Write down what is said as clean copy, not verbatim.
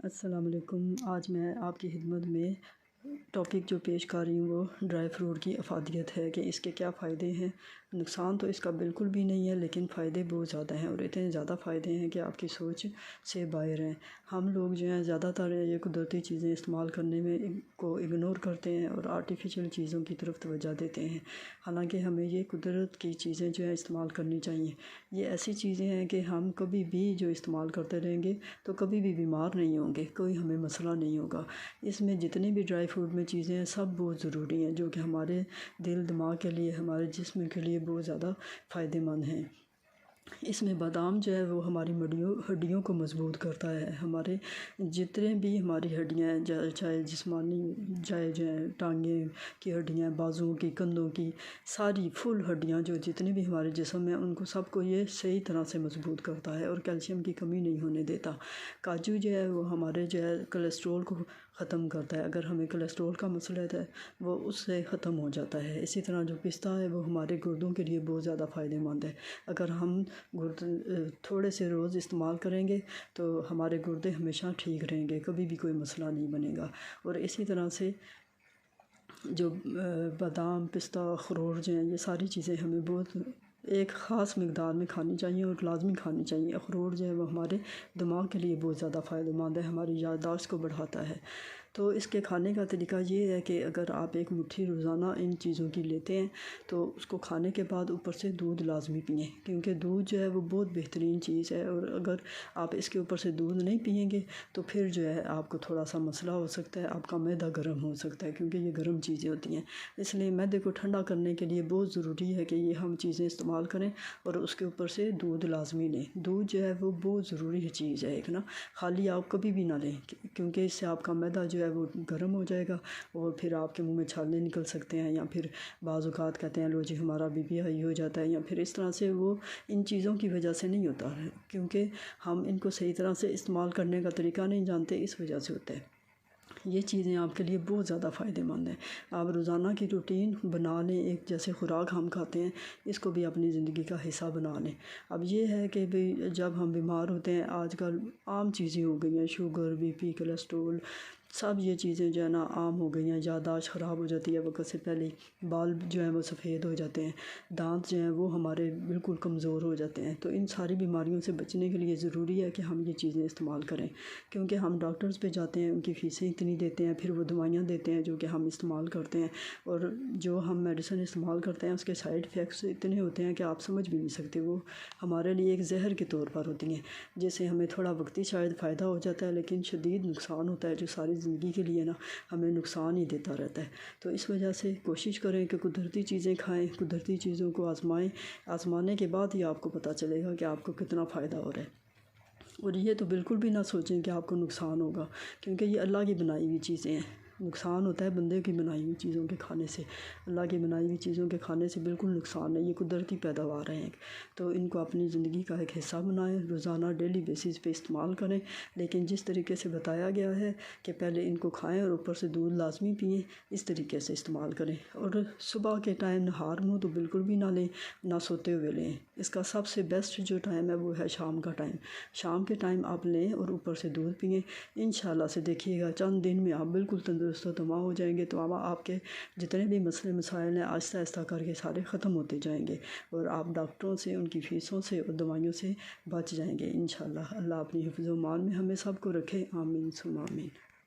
السلام علیکم۔ آج میں آپ کی خدمت میں ٹاپک جو پیش کر رہی ہوں وہ ڈرائی فروٹ کی افادیت ہے کہ اس کے کیا فائدے ہیں۔ نقصان تو اس کا بالکل بھی نہیں ہے، لیکن فائدے بہت زیادہ ہیں، اور اتنے زیادہ فائدے ہیں کہ آپ کی سوچ سے باہر ہیں۔ ہم لوگ جو ہیں زیادہ تر یہ قدرتی چیزیں استعمال کرنے میں کو اگنور کرتے ہیں اور آرٹیفیشل چیزوں کی طرف توجہ دیتے ہیں، حالانکہ ہمیں یہ قدرت کی چیزیں جو ہیں استعمال کرنی چاہیے۔ یہ ایسی چیزیں ہیں کہ ہم کبھی بھی جو استعمال کرتے رہیں گے تو کبھی بھی بیمار نہیں ہوں گے، کوئی ہمیں مسئلہ نہیں ہوگا۔ اس میں جتنے بھی ڈرائی فروٹ میں چیزیں ہیں سب بہت ضروری ہیں، جو کہ ہمارے دل دماغ کے لیے، ہمارے جسم کے لیے بہت زیادہ فائدہ مند ہیں۔ اس میں بادام جو ہے وہ ہماری ہڈیوں کو مضبوط کرتا ہے۔ ہمارے جتنے بھی ہماری ہڈیاں ہیں، چاہے جسمانی، چاہے جو ہے ٹانگیں کی ہڈیاں، بازوؤں کی، کندھوں کی، ساری فل ہڈیاں جو جتنے بھی ہمارے جسم ہیں ان کو سب کو یہ صحیح طرح سے مضبوط کرتا ہے اور کیلشیم کی کمی نہیں ہونے دیتا۔ کاجو جو ہے وہ ہمارے جو ہے کولیسٹرول کو ختم کرتا ہے۔ اگر ہمیں کولیسٹرول کا مسئلہ ہے وہ اس سے ختم ہو جاتا ہے۔ اسی طرح جو پستہ ہے وہ ہمارے گردوں کے لیے بہت زیادہ فائدہ مند ہے۔ اگر ہم تھوڑے سے روز استعمال کریں گے تو ہمارے گردے ہمیشہ ٹھیک رہیں گے، کبھی بھی کوئی مسئلہ نہیں بنے گا۔ اور اسی طرح سے جو بادام، پستہ، اخروٹ جو ہیں یہ ساری چیزیں ہمیں بہت ایک خاص مقدار میں کھانی چاہیے اور لازمی کھانی چاہیے۔ اخروٹ جو ہے وہ ہمارے دماغ کے لیے بہت زیادہ فائدہ مند ہے، ہماری یادداشت کو بڑھاتا ہے۔ تو اس کے کھانے کا طریقہ یہ ہے کہ اگر آپ ایک مٹھی روزانہ ان چیزوں کی لیتے ہیں تو اس کو کھانے کے بعد اوپر سے دودھ لازمی پئیں، کیونکہ دودھ جو ہے وہ بہت بہترین چیز ہے، اور اگر آپ اس کے اوپر سے دودھ نہیں پئیں گے تو پھر جو ہے آپ کو تھوڑا سا مسئلہ ہو سکتا ہے، آپ کا معدہ گرم ہو سکتا ہے، کیونکہ یہ گرم چیزیں ہوتی ہیں۔ اس لیے معدے کو ٹھنڈا کرنے کے لیے بہت ضروری ہے کہ یہ ہم چیزیں استعمال کریں اور اس کے اوپر سے دودھ لازمی لیں۔ دودھ جو ہے وہ بہت ضروری چیز ہے ایک نا، خالی آپ کبھی بھی نہ لیں، کیونکہ اس سے آپ کا معدہ جو ہے وہ گرم ہو جائے گا اور پھر آپ کے منہ میں چھالے نکل سکتے ہیں، یا پھر بعض اوقات کہتے ہیں لو جی ہمارا بی پی ہائی ہو جاتا ہے، یا پھر اس طرح سے وہ ان چیزوں کی وجہ سے نہیں ہوتا ہے، کیونکہ ہم ان کو صحیح طرح سے استعمال کرنے کا طریقہ نہیں جانتے، اس وجہ سے ہوتا ہے۔ یہ چیزیں آپ کے لیے بہت زیادہ فائدہ مند ہیں۔ آپ روزانہ کی روٹین بنا لیں، ایک جیسے خوراک ہم کھاتے ہیں اس کو بھی اپنی زندگی کا حصہ بنا لیں۔ اب یہ ہے کہ جب ہم بیمار ہوتے ہیں، آج کل عام چیزیں ہو گئی ہیں، شوگر، بی پی، کولیسٹرول، سب یہ چیزیں جو ہے نا عام ہو گئی ہیں۔ یادداشت خراب ہو جاتی ہے وقت سے پہلے، بال جو ہیں وہ سفید ہو جاتے ہیں، دانت جو ہیں وہ ہمارے بالکل کمزور ہو جاتے ہیں۔ تو ان ساری بیماریوں سے بچنے کے لیے ضروری ہے کہ ہم یہ چیزیں استعمال کریں، کیونکہ ہم ڈاکٹرز پہ جاتے ہیں، ان کی فیسیں اتنی دیتے ہیں، پھر وہ دوائیاں دیتے ہیں جو کہ ہم استعمال کرتے ہیں، اور جو ہم میڈیسن استعمال کرتے ہیں اس کے سائیڈ ایفیکٹس اتنے ہوتے ہیں کہ آپ سمجھ بھی نہیں سکتے، وہ ہمارے لیے ایک زہر کے طور پر ہوتی ہیں، جیسے ہمیں تھوڑا وقتی شاید فائدہ ہو جاتا ہے لیکن شدید نقصان ہوتا ہے جو ساری زندگی کے لیے نا ہمیں نقصان ہی دیتا رہتا ہے۔ تو اس وجہ سے کوشش کریں کہ قدرتی چیزیں کھائیں، قدرتی چیزوں کو آزمائیں، آزمانے کے بعد ہی آپ کو پتہ چلے گا کہ آپ کو کتنا فائدہ ہو رہا ہے۔ اور یہ تو بالکل بھی نہ سوچیں کہ آپ کو نقصان ہوگا، کیونکہ یہ اللہ کی بنائی ہوئی چیزیں ہیں۔ نقصان ہوتا ہے بندے کی بنائی ہوئی چیزوں کے کھانے سے، اللہ کی بنائی ہوئی چیزوں کے کھانے سے بالکل نقصان نہیں، یہ قدرتی پیداوار ہیں۔ تو ان کو اپنی زندگی کا ایک حصہ بنائیں، روزانہ ڈیلی بیسس پہ استعمال کریں، لیکن جس طریقے سے بتایا گیا ہے کہ پہلے ان کو کھائیں اور اوپر سے دودھ لازمی پئیں، اس طریقے سے استعمال کریں۔ اور صبح کے ٹائم نہار منہ تو بالکل بھی نہ لیں، نہ سوتے ہوئے لیں۔ اس کا سب سے بیسٹ جو ٹائم ہے وہ ہے شام کا ٹائم۔ شام کے ٹائم آپ لیں اور اوپر سے دودھ پئیں، انشاءاللہ سے دیکھیے گا چند دن میں آپ بالکل تندرست و تمام ہو جائیں گے، تو آپ کے جتنے بھی مسئلے مسائل ہیں آہستہ آہستہ کر کے سارے ختم ہوتے جائیں گے، اور آپ ڈاکٹروں سے، ان کی فیسوں سے اور دوائیوں سے بچ جائیں گے انشاءاللہ۔ اللہ اپنی حفظ و امان میں ہمیں سب کو رکھے، آمین ثم آمین۔